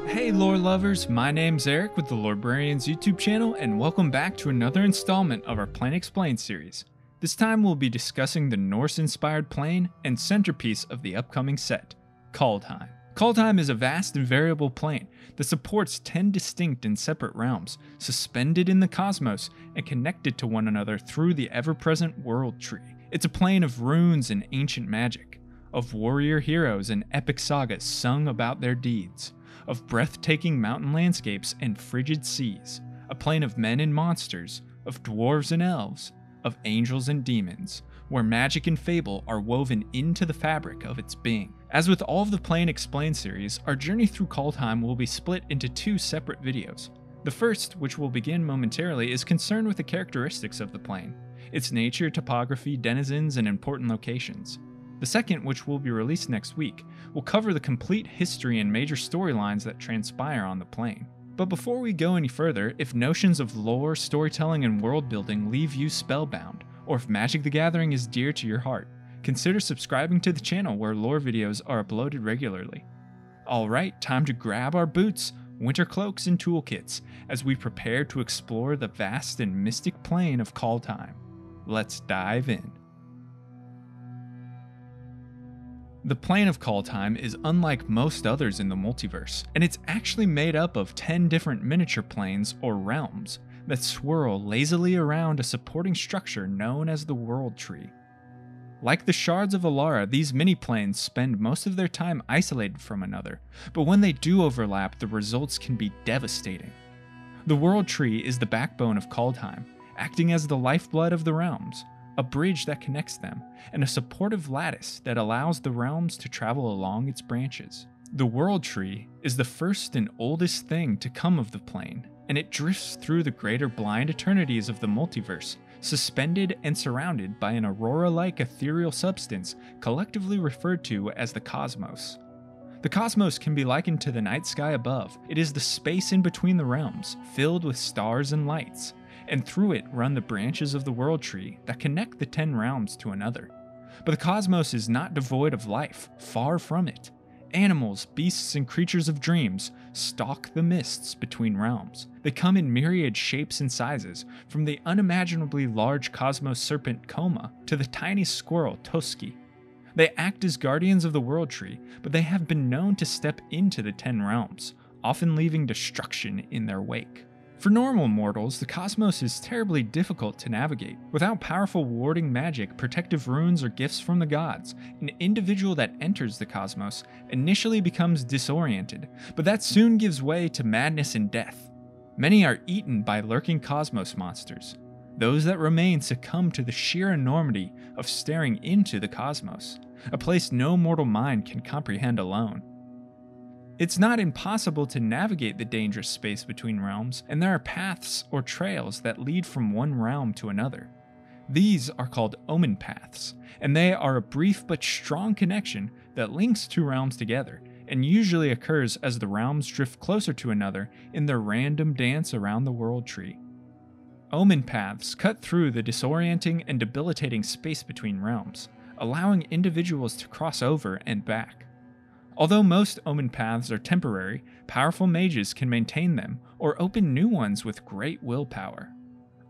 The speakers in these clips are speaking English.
Hey lore lovers, my name's Eric with the Lorebrarians YouTube channel, and welcome back to another installment of our Plane Explained series. This time we'll be discussing the Norse-inspired plane and centerpiece of the upcoming set, Kaldheim. Kaldheim is a vast and variable plane that supports 10 distinct and separate realms, suspended in the cosmos and connected to one another through the ever-present world tree. It's a plane of runes and ancient magic, of warrior heroes and epic sagas sung about their deeds, of breathtaking mountain landscapes and frigid seas, a plane of men and monsters, of dwarves and elves, of angels and demons, where magic and fable are woven into the fabric of its being. As with all of the Plane Explained series, our journey through Kaldheim will be split into two separate videos. The first, which will begin momentarily, is concerned with the characteristics of the plane, its nature, topography, denizens, and important locations. The second, which will be released next week, will cover the complete history and major storylines that transpire on the plane. But before we go any further, if notions of lore, storytelling, and world building leave you spellbound, or if Magic the Gathering is dear to your heart, consider subscribing to the channel where lore videos are uploaded regularly. Alright, time to grab our boots, winter cloaks, and toolkits as we prepare to explore the vast and mystic plane of Kaldheim. Let's dive in. The plane of Kaldheim is unlike most others in the multiverse, and it's actually made up of 10 different miniature planes or realms that swirl lazily around a supporting structure known as the World Tree. Like the shards of Litjara, these mini-planes spend most of their time isolated from another, but when they do overlap, the results can be devastating. The World Tree is the backbone of Kaldheim, acting as the lifeblood of the realms, a bridge that connects them, and a supportive lattice that allows the realms to travel along its branches. The World Tree is the first and oldest thing to come of the plane, and it drifts through the greater blind eternities of the multiverse, suspended and surrounded by an aurora-like ethereal substance collectively referred to as the cosmos. The cosmos can be likened to the night sky above. It is the space in between the realms, filled with stars and lights, and through it run the branches of the World Tree that connect the 10 realms to another. But the cosmos is not devoid of life, far from it. Animals, beasts, and creatures of dreams stalk the mists between realms. They come in myriad shapes and sizes, from the unimaginably large cosmos serpent Koma to the tiny squirrel Toski. They act as guardians of the World Tree, but they have been known to step into the 10 realms, often leaving destruction in their wake. For normal mortals, the cosmos is terribly difficult to navigate. Without powerful warding magic, protective runes, or gifts from the gods, an individual that enters the cosmos initially becomes disoriented, but that soon gives way to madness and death. Many are eaten by lurking cosmos monsters. Those that remain succumb to the sheer enormity of staring into the cosmos, a place no mortal mind can comprehend alone. It's not impossible to navigate the dangerous space between realms, and there are paths or trails that lead from one realm to another. These are called omen paths, and they are a brief but strong connection that links two realms together, and usually occurs as the realms drift closer to another in their random dance around the World Tree. Omen paths cut through the disorienting and debilitating space between realms, allowing individuals to cross over and back. Although most omen paths are temporary, powerful mages can maintain them or open new ones with great willpower.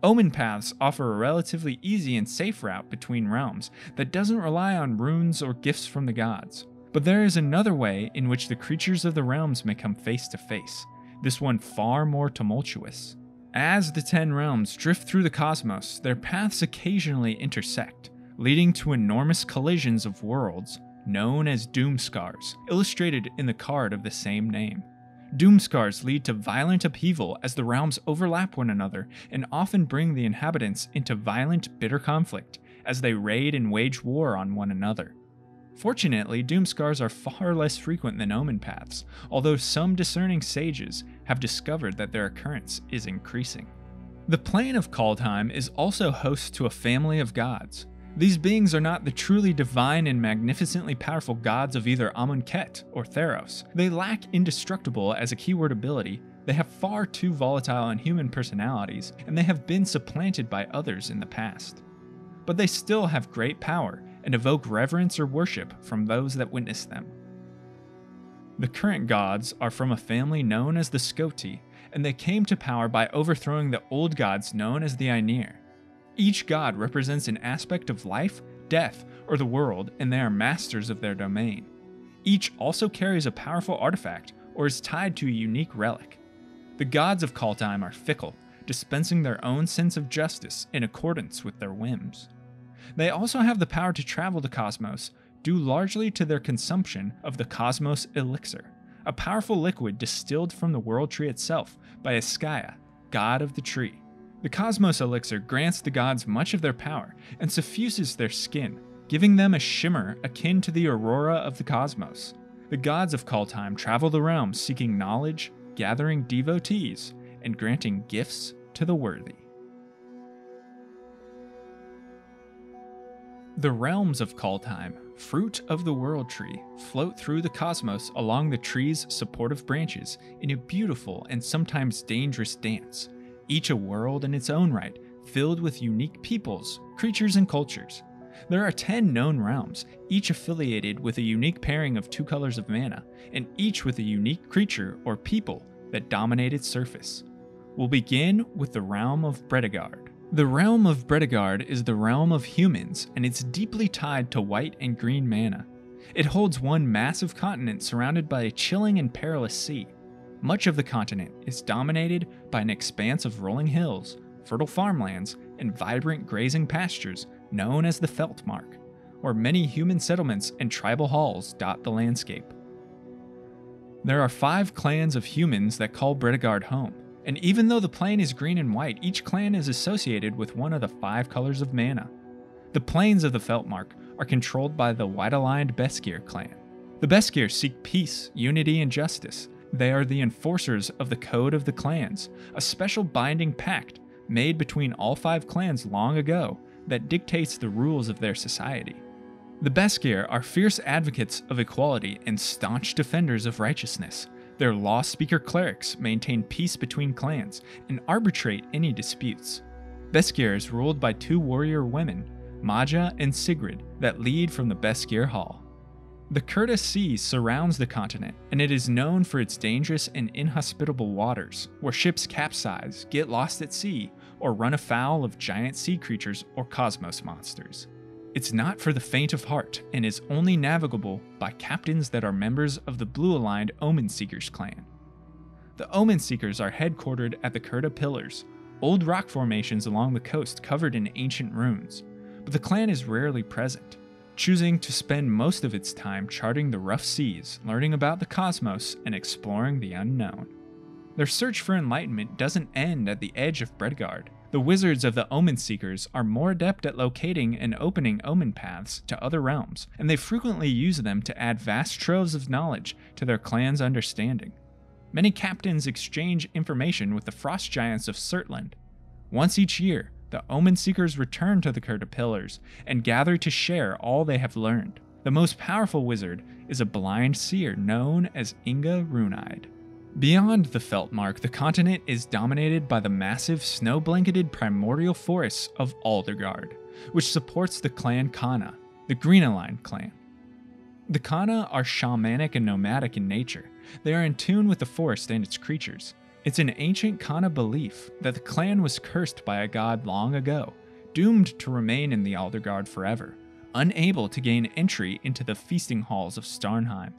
Omen paths offer a relatively easy and safe route between realms that doesn't rely on runes or gifts from the gods. But there is another way in which the creatures of the realms may come face to face, this one far more tumultuous. As the 10 realms drift through the cosmos, their paths occasionally intersect, leading to enormous collisions of worlds, known as Doomskars, illustrated in the card of the same name. Doomskars lead to violent upheaval as the realms overlap one another and often bring the inhabitants into violent, bitter conflict as they raid and wage war on one another. Fortunately, Doomskars are far less frequent than omen paths, although some discerning sages have discovered that their occurrence is increasing. The plane of Kaldheim is also host to a family of gods. These beings are not the truly divine and magnificently powerful gods of either Amonkhet or Theros. They lack indestructible as a keyword ability, they have far too volatile and human personalities, and they have been supplanted by others in the past. But they still have great power and evoke reverence or worship from those that witness them. The current gods are from a family known as the Skoti, and they came to power by overthrowing the old gods known as the Aenir. Each god represents an aspect of life, death, or the world, and they are masters of their domain. Each also carries a powerful artifact or is tied to a unique relic. The gods of Kaldheim are fickle, dispensing their own sense of justice in accordance with their whims. They also have the power to travel the cosmos, due largely to their consumption of the Cosmos Elixir, a powerful liquid distilled from the world tree itself by Iskaya, god of the tree. The Cosmos Elixir grants the gods much of their power and suffuses their skin, giving them a shimmer akin to the aurora of the cosmos. The gods of Kaldheim travel the realms seeking knowledge, gathering devotees, and granting gifts to the worthy. The Realms of Kaldheim, fruit of the world tree, float through the cosmos along the tree's supportive branches in a beautiful and sometimes dangerous dance, each a world in its own right, filled with unique peoples, creatures, and cultures. There are 10 known realms, each affiliated with a unique pairing of 2 colors of mana, and each with a unique creature or people that dominate its surface. We'll begin with the realm of Britigard. The realm of Britigard is the realm of humans, and it's deeply tied to white and green mana. It holds one massive continent surrounded by a chilling and perilous sea. Much of the continent is dominated by an expanse of rolling hills, fertile farmlands, and vibrant grazing pastures known as the Feldmark, where many human settlements and tribal halls dot the landscape. There are 5 clans of humans that call Britigard home, and even though the plane is green and white, each clan is associated with one of the 5 colors of mana. The plains of the Feldmark are controlled by the white-aligned Beskir clan. The Beskir seek peace, unity, and justice. They are the enforcers of the Code of the Clans, a special binding pact made between all 5 clans long ago that dictates the rules of their society. The Beskir are fierce advocates of equality and staunch defenders of righteousness. Their law speaker clerics maintain peace between clans and arbitrate any disputes. Beskir is ruled by 2 warrior women, Maja and Sigrid, that lead from the Beskir Hall. The Kurta Sea surrounds the continent, and it is known for its dangerous and inhospitable waters, where ships capsize, get lost at sea, or run afoul of giant sea creatures or cosmos monsters. It's not for the faint of heart, and is only navigable by captains that are members of the blue-aligned Omen Seekers clan. The Omen Seekers are headquartered at the Kurta Pillars, old rock formations along the coast covered in ancient ruins, but the clan is rarely present, choosing to spend most of its time charting the rough seas, learning about the cosmos, and exploring the unknown. Their search for enlightenment doesn't end at the edge of Britigard. The wizards of the Omen Seekers are more adept at locating and opening omen paths to other realms, and they frequently use them to add vast troves of knowledge to their clan's understanding. Many captains exchange information with the frost giants of Sirtland. Once each year, the Omen Seekers return to the Kurta Pillars and gather to share all they have learned. The most powerful wizard is a blind seer known as Inga Runide. Beyond the Feldmark, the continent is dominated by the massive snow-blanketed primordial forests of Aldergard, which supports the clan Kana, the Green-aligned clan. The Kana are shamanic and nomadic in nature. They are in tune with the forest and its creatures. It's an ancient Kana belief that the clan was cursed by a god long ago, doomed to remain in the Aldergard forever, unable to gain entry into the feasting halls of Starkheim.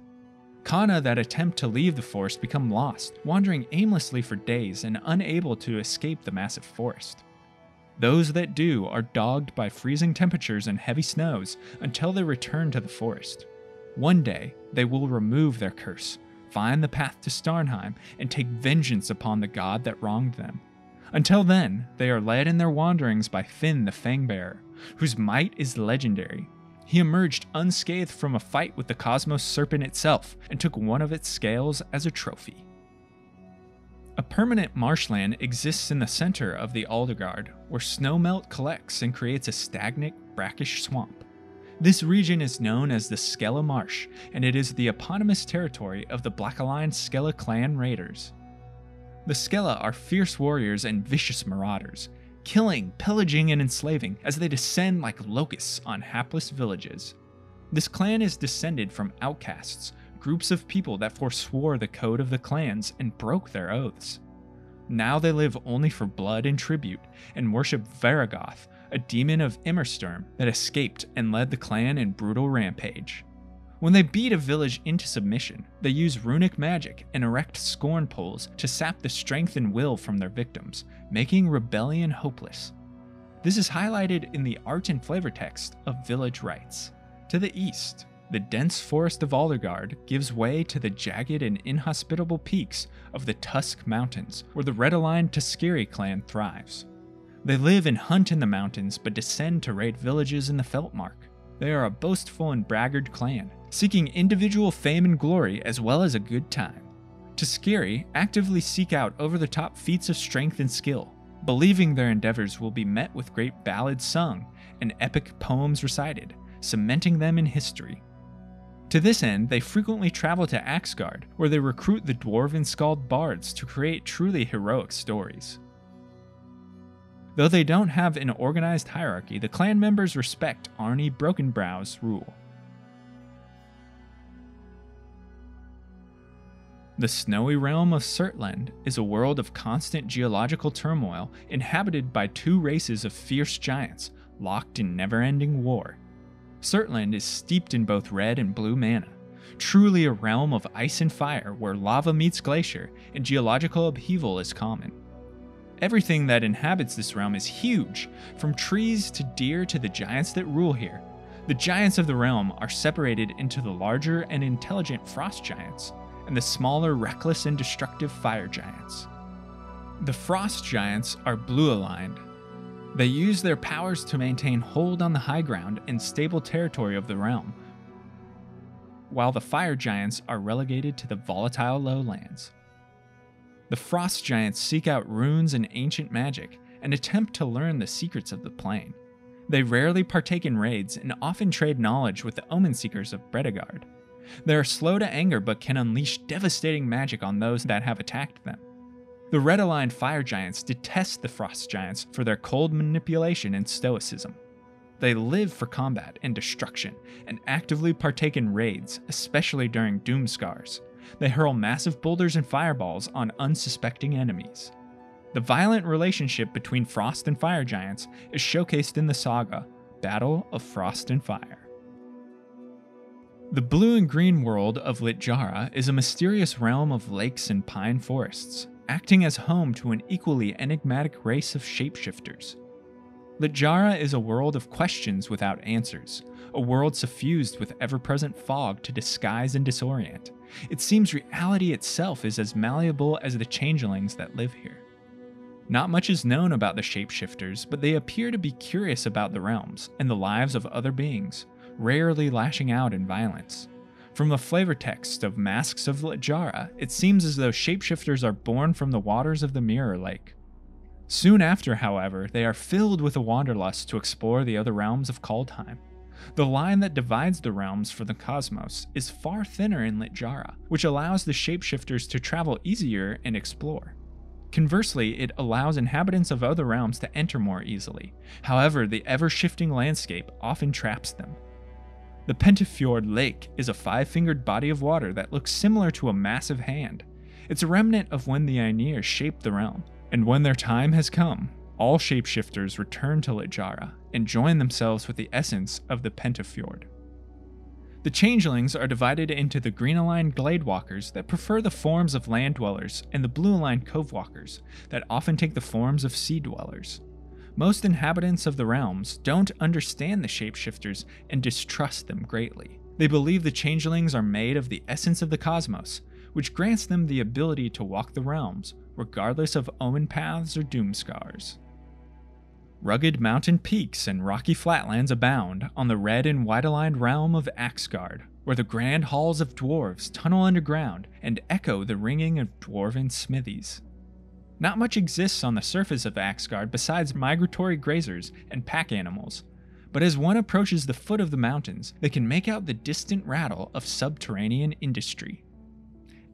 Kana that attempt to leave the forest become lost, wandering aimlessly for days and unable to escape the massive forest. Those that do are dogged by freezing temperatures and heavy snows until they return to the forest. One day, they will remove their curse, find the path to Starkheim, and take vengeance upon the god that wronged them. Until then, they are led in their wanderings by Finn the Fangbearer, whose might is legendary. He emerged unscathed from a fight with the Cosmos Serpent itself and took one of its scales as a trophy. A permanent marshland exists in the center of the Aldergard, where snowmelt collects and creates a stagnant, brackish swamp. This region is known as the Skella Marsh, and it is the eponymous territory of the Black-aligned Skella clan raiders. The Skella are fierce warriors and vicious marauders, killing, pillaging, and enslaving as they descend like locusts on hapless villages. This clan is descended from outcasts, groups of people that forswore the code of the clans and broke their oaths. Now they live only for blood and tribute, and worship Varigoth, a demon of Emmerstorm that escaped and led the clan in brutal rampage. When they beat a village into submission, they use runic magic and erect scorn poles to sap the strength and will from their victims, making rebellion hopeless. This is highlighted in the art and flavor text of Village Rites. To the east, the dense forest of Aldergard gives way to the jagged and inhospitable peaks of the Tusk Mountains, where the red-aligned Tuskeri clan thrives. They live and hunt in the mountains, but descend to raid villages in the Feltmark. They are a boastful and braggart clan, seeking individual fame and glory as well as a good time. Tuskeri actively seek out over-the-top feats of strength and skill, believing their endeavors will be met with great ballads sung and epic poems recited, cementing them in history. To this end, they frequently travel to Axgard, where they recruit the dwarven Skald bards to create truly heroic stories. Though they don't have an organized hierarchy, the clan members respect Arni Brokenbrow's rule. The snowy realm of Sirtland is a world of constant geological turmoil inhabited by two races of fierce giants, locked in never-ending war. Sirtland is steeped in both red and blue mana, truly a realm of ice and fire where lava meets glacier and geological upheaval is common. Everything that inhabits this realm is huge, from trees to deer to the giants that rule here. The giants of the realm are separated into the larger and intelligent frost giants, and the smaller, reckless, and destructive fire giants. The frost giants are blue-aligned. They use their powers to maintain hold on the high ground and stable territory of the realm, while the fire giants are relegated to the volatile lowlands. The frost giants seek out runes and ancient magic and attempt to learn the secrets of the plane. They rarely partake in raids and often trade knowledge with the omen seekers of Britigard. They are slow to anger but can unleash devastating magic on those that have attacked them. The red-aligned fire giants detest the frost giants for their cold manipulation and stoicism. They live for combat and destruction and actively partake in raids, especially during Doomskars. They hurl massive boulders and fireballs on unsuspecting enemies. The violent relationship between frost and fire giants is showcased in the saga, Battle of Frost and Fire. The blue and green world of Litjara is a mysterious realm of lakes and pine forests, acting as home to an equally enigmatic race of shapeshifters. Litjara is a world of questions without answers, a world suffused with ever-present fog to disguise and disorient. It seems reality itself is as malleable as the changelings that live here. Not much is known about the shapeshifters, but they appear to be curious about the realms and the lives of other beings, rarely lashing out in violence. From the flavor text of Masks of Litjara, it seems as though shapeshifters are born from the waters of the Mirror Lake. Soon after, however, they are filled with a wanderlust to explore the other realms of Kaldheim. The line that divides the realms for the cosmos is far thinner in Litjara, which allows the shapeshifters to travel easier and explore. Conversely, it allows inhabitants of other realms to enter more easily. However, the ever-shifting landscape often traps them. The Pentafjord Lake is a five-fingered body of water that looks similar to a massive hand. It's a remnant of when the Aenir shaped the realm, and when their time has come, all shapeshifters return to Litjara and join themselves with the essence of the Pentafjord. The changelings are divided into the green-aligned gladewalkers that prefer the forms of land dwellers and the blue-aligned covewalkers that often take the forms of sea dwellers. Most inhabitants of the realms don't understand the shapeshifters and distrust them greatly. They believe the changelings are made of the essence of the cosmos, which grants them the ability to walk the realms, regardless of omen paths or doomskars. Rugged mountain peaks and rocky flatlands abound on the red and white-aligned realm of Axgard, where the grand halls of dwarves tunnel underground and echo the ringing of dwarven smithies. Not much exists on the surface of Axgard besides migratory grazers and pack animals, but as one approaches the foot of the mountains, they can make out the distant rattle of subterranean industry.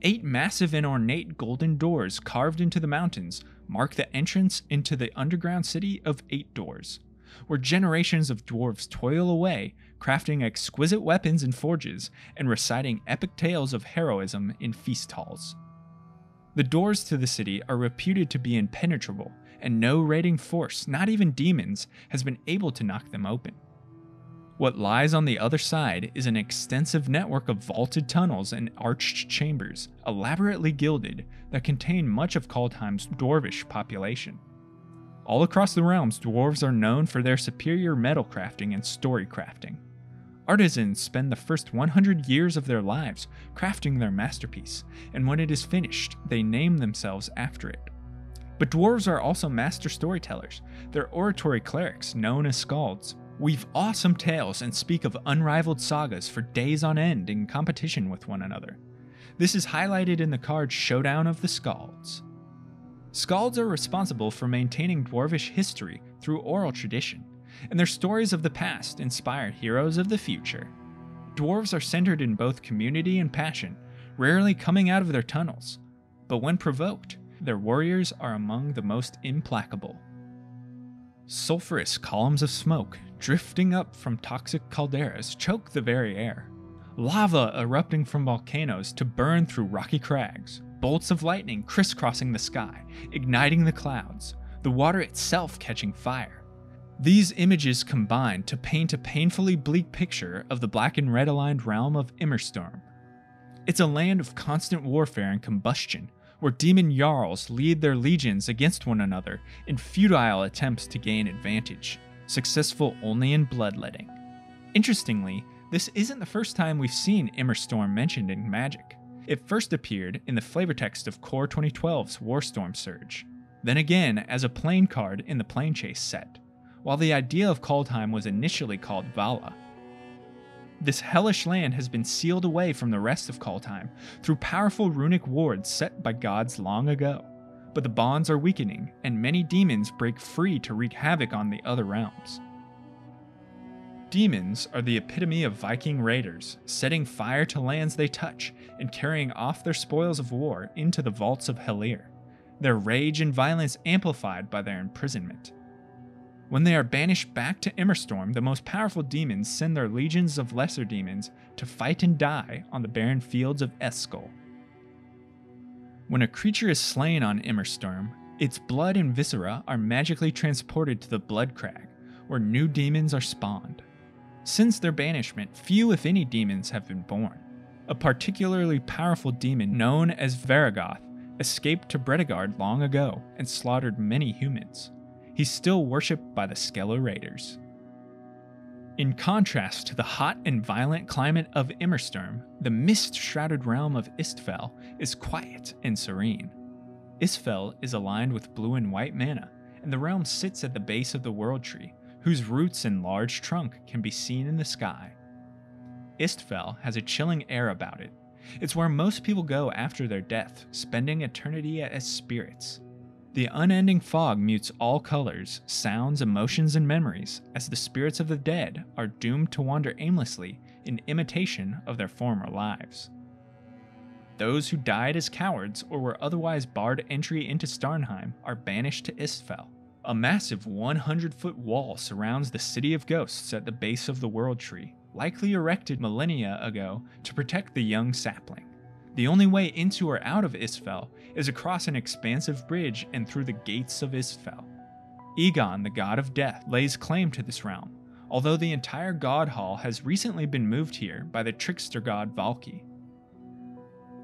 8 massive and ornate golden doors carved into the mountains mark the entrance into the underground city of 8 Doors. where generations of dwarves toil away, crafting exquisite weapons in forges and reciting epic tales of heroism in feast halls. The doors to the city are reputed to be impenetrable, and no raiding force, not even demons, has been able to knock them open. What lies on the other side is an extensive network of vaulted tunnels and arched chambers, elaborately gilded, that contain much of Kaldheim's dwarvish population. All across the realms, dwarves are known for their superior metal crafting and story crafting. Artisans spend the first 100 years of their lives crafting their masterpiece, and when it is finished, they name themselves after it. But dwarves are also master storytellers. They're oratory clerics, known as skalds, weave awesome tales and speak of unrivaled sagas for days on end in competition with one another. This is highlighted in the card Showdown of the Skalds. Skalds are responsible for maintaining dwarvish history through oral tradition, and their stories of the past inspire heroes of the future. Dwarves are centered in both community and passion, rarely coming out of their tunnels, but when provoked, their warriors are among the most implacable. Sulphurous columns of smoke drifting up from toxic calderas choke the very air. Lava erupting from volcanoes to burn through rocky crags. Bolts of lightning crisscrossing the sky, igniting the clouds. The water itself catching fire. These images combine to paint a painfully bleak picture of the black and red aligned realm of Emmerstorm. It's a land of constant warfare and combustion, where demon jarls lead their legions against one another in futile attempts to gain advantage, successful only in bloodletting. Interestingly, this isn't the first time we've seen Emmerstorm mentioned in Magic. It first appeared in the flavortext of Core 2012's Warstorm Surge, then again as a plane card in the Planechase set, while the idea of Kaldheim was initially called Vala. This hellish land has been sealed away from the rest of Kaldheim through powerful runic wards set by gods long ago, but the bonds are weakening and many demons break free to wreak havoc on the other realms. Demons are the epitome of Viking raiders, setting fire to lands they touch and carrying off their spoils of war into the vaults of Hellir, their rage and violence amplified by their imprisonment. When they are banished back to Emmerstorm, the most powerful demons send their legions of lesser demons to fight and die on the barren fields of Istval. When a creature is slain on Emmerstorm, its blood and viscera are magically transported to the Blood Crag, where new demons are spawned. Since their banishment, few if any demons have been born. A particularly powerful demon known as Varigoth escaped to Britigard long ago and slaughtered many humans. He's still worshipped by the Skello Raiders. In contrast to the hot and violent climate of Emmerstorm, the mist-shrouded realm of Istval is quiet and serene. Istval is aligned with blue and white mana, and the realm sits at the base of the World Tree, whose roots and large trunk can be seen in the sky. Istval has a chilling air about it. It's where most people go after their death, spending eternity as spirits. The unending fog mutes all colors, sounds, emotions, and memories, as the spirits of the dead are doomed to wander aimlessly in imitation of their former lives. Those who died as cowards or were otherwise barred entry into Starkheim are banished to Istval. A massive 100-foot wall surrounds the City of Ghosts at the base of the World Tree, likely erected millennia ago to protect the young sapling. The only way into or out of Istval is across an expansive bridge and through the gates of Istval. Egon, the god of death, lays claim to this realm, although the entire god hall has recently been moved here by the trickster god Valki.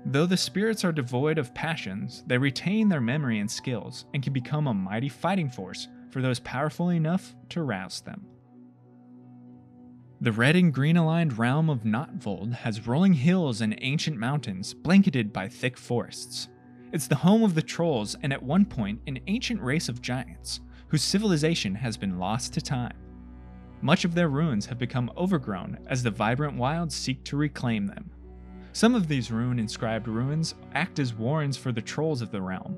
Though the spirits are devoid of passions, they retain their memory and skills and can become a mighty fighting force for those powerful enough to rouse them. The red and green aligned realm of Notvold has rolling hills and ancient mountains blanketed by thick forests. It's the home of the trolls and at one point an ancient race of giants, whose civilization has been lost to time. Much of their ruins have become overgrown as the vibrant wilds seek to reclaim them. Some of these rune-inscribed ruins act as warrens for the trolls of the realm.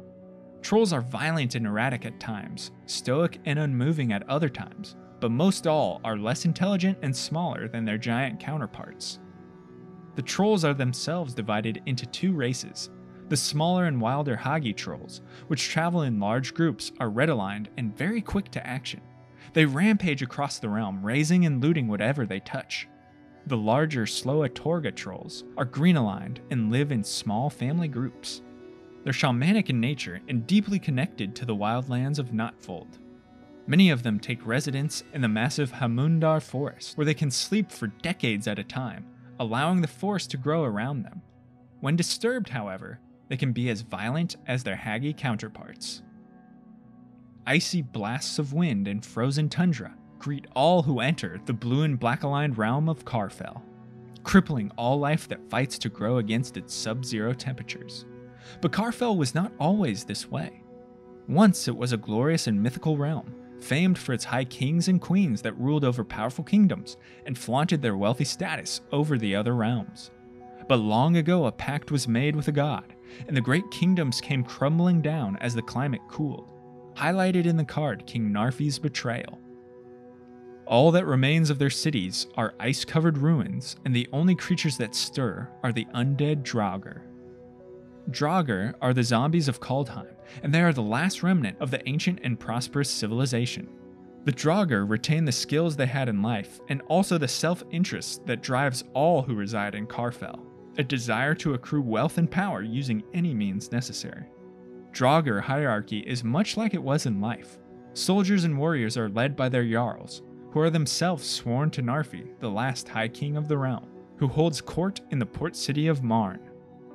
Trolls are violent and erratic at times, stoic and unmoving at other times, but most all are less intelligent and smaller than their giant counterparts. The trolls are themselves divided into two races. The smaller and wilder Hagi trolls, which travel in large groups, are red-aligned and very quick to action. They rampage across the realm, razing and looting whatever they touch. The larger Sloatorga trolls are green-aligned and live in small family groups. They're shamanic in nature and deeply connected to the wildlands of Notfold. Many of them take residence in the massive Hamundar forest, where they can sleep for decades at a time, allowing the forest to grow around them. When disturbed, however, they can be as violent as their haggy counterparts. Icy blasts of wind and frozen tundra greet all who enter the blue and black-aligned realm of Carfell, crippling all life that fights to grow against its sub-zero temperatures. But Carfell was not always this way. Once it was a glorious and mythical realm, famed for its high kings and queens that ruled over powerful kingdoms and flaunted their wealthy status over the other realms. But long ago a pact was made with a god, and the great kingdoms came crumbling down as the climate cooled, highlighted in the card King Narfi's betrayal. All that remains of their cities are ice-covered ruins, and the only creatures that stir are the undead Draugr. Draugr are the zombies of Kaldheim, and they are the last remnant of the ancient and prosperous civilization. The Draugr retain the skills they had in life, and also the self-interest that drives all who reside in Carfell, a desire to accrue wealth and power using any means necessary. Draugr hierarchy is much like it was in life. Soldiers and warriors are led by their jarls, who are themselves sworn to Narfi, the last High King of the realm, who holds court in the port city of Marn.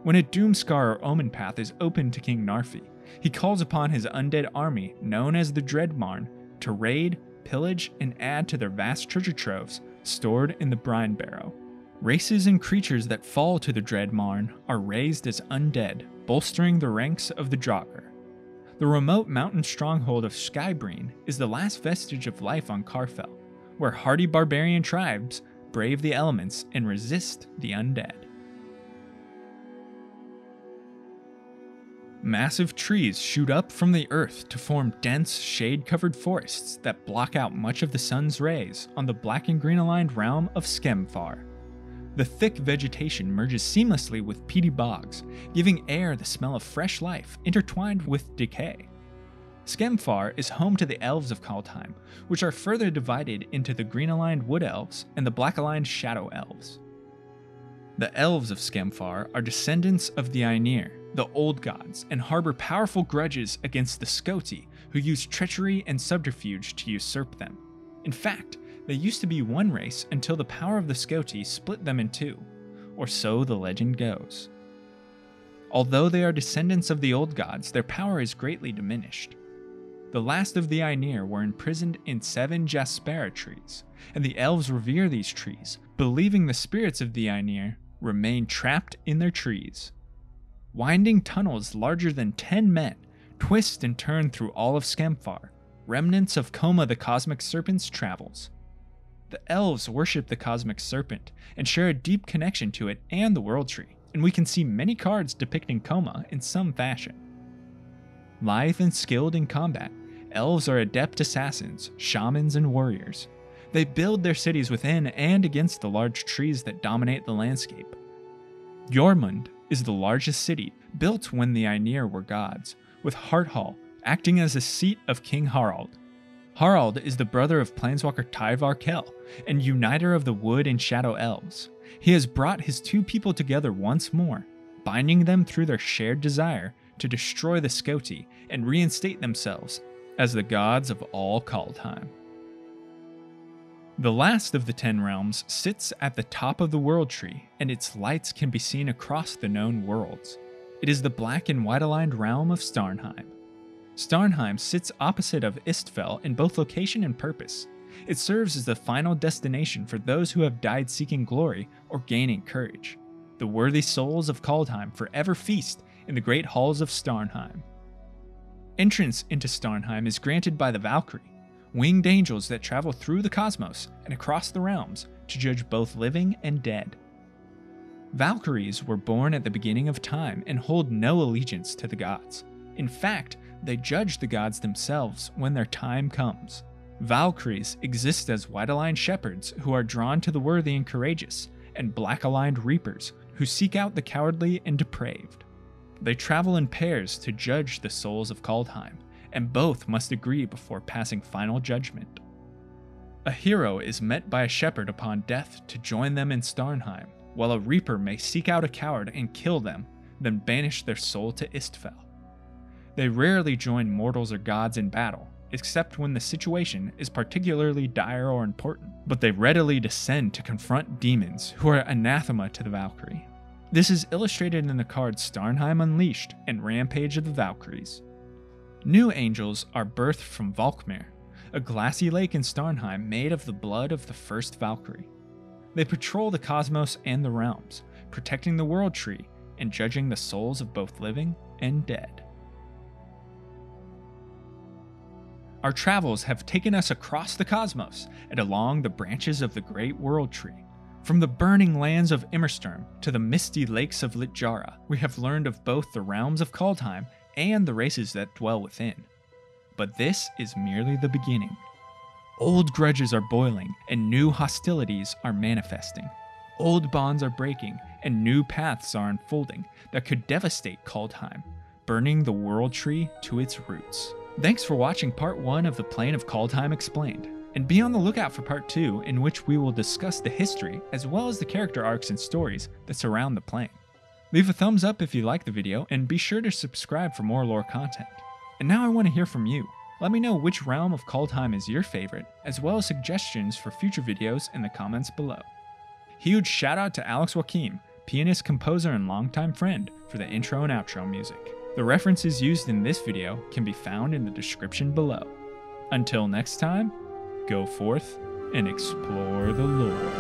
When a Doomscar or Omen Path is opened to King Narfi, he calls upon his undead army, known as the Dreadmarn, to raid, pillage, and add to their vast treasure troves stored in the Brine Barrow. Races and creatures that fall to the Dreadmarn are raised as undead, bolstering the ranks of the Draugr. The remote mountain stronghold of Skybreen is the last vestige of life on Carfell, where hardy barbarian tribes brave the elements and resist the undead. Massive trees shoot up from the earth to form dense, shade-covered forests that block out much of the sun's rays on the black and green-aligned realm of Skamfar. The thick vegetation merges seamlessly with peaty bogs, giving air the smell of fresh life intertwined with decay. Skamfar is home to the Elves of Kaldheim, which are further divided into the green-aligned Wood Elves and the black-aligned Shadow Elves. The Elves of Skamfar are descendants of the Aenir, the Old Gods, and harbor powerful grudges against the Skoti, who use treachery and subterfuge to usurp them. In fact, they used to be one race until the power of the Skoti split them in two, or so the legend goes. Although they are descendants of the Old Gods, their power is greatly diminished. The last of the Aenir were imprisoned in 7 Jaspera trees, and the elves revere these trees, believing the spirits of the Aenir remain trapped in their trees. Winding tunnels larger than 10 men twist and turn through all of Skamfar, remnants of Koma the Cosmic Serpent's travels. The elves worship the Cosmic Serpent and share a deep connection to it and the World Tree, and we can see many cards depicting Koma in some fashion. Lithe and skilled in combat, elves are adept assassins, shamans, and warriors. They build their cities within and against the large trees that dominate the landscape. Jormund is the largest city, built when the Aenir were gods, with Harthal acting as the seat of King Harald. Harald is the brother of Planeswalker Tyvar Kell, and uniter of the Wood and Shadow Elves. He has brought his two people together once more, binding them through their shared desire to destroy the Skoti and reinstate themselves as the gods of all Kaldheim. The last of the 10 realms sits at the top of the World Tree, and its lights can be seen across the known worlds. It is the black and white-aligned realm of Starkheim. Starkheim sits opposite of Istval in both location and purpose. It serves as the final destination for those who have died seeking glory or gaining courage. The worthy souls of Kaldheim forever feast in the great halls of Starkheim. Entrance into Starkheim is granted by the Valkyrie, winged angels that travel through the cosmos and across the realms to judge both living and dead. Valkyries were born at the beginning of time and hold no allegiance to the gods. In fact, they judge the gods themselves when their time comes. Valkyries exist as white-aligned shepherds who are drawn to the worthy and courageous, and black-aligned reapers who seek out the cowardly and depraved. They travel in pairs to judge the souls of Kaldheim, and both must agree before passing final judgment. A hero is met by a shepherd upon death to join them in Starkheim, while a reaper may seek out a coward and kill them, then banish their soul to Istval. They rarely join mortals or gods in battle, except when the situation is particularly dire or important, but they readily descend to confront demons who are anathema to the Valkyrie. This is illustrated in the cards Starkheim Unleashed and Rampage of the Valkyries. New angels are birthed from Valkmir, a glassy lake in Starkheim made of the blood of the first Valkyrie. They patrol the cosmos and the realms, protecting the world tree and judging the souls of both living and dead. Our travels have taken us across the cosmos and along the branches of the great world tree. From the burning lands of Emmerstorm to the misty lakes of Litjara, we have learned of both the realms of Kaldheim and the races that dwell within. But this is merely the beginning. Old grudges are boiling and new hostilities are manifesting. Old bonds are breaking and new paths are unfolding that could devastate Kaldheim, burning the world tree to its roots. Thanks for watching part 1 of the Plane of Kaldheim Explained, and be on the lookout for part 2, in which we will discuss the history as well as the character arcs and stories that surround the plane. Leave a thumbs up if you like the video, and be sure to subscribe for more lore content. And now I want to hear from you. Let me know which realm of Kaldheim is your favorite, as well as suggestions for future videos in the comments below. Huge shout out to Alex Joachim, pianist, composer, and longtime friend, for the intro and outro music. The references used in this video can be found in the description below. Until next time, go forth and explore the lore.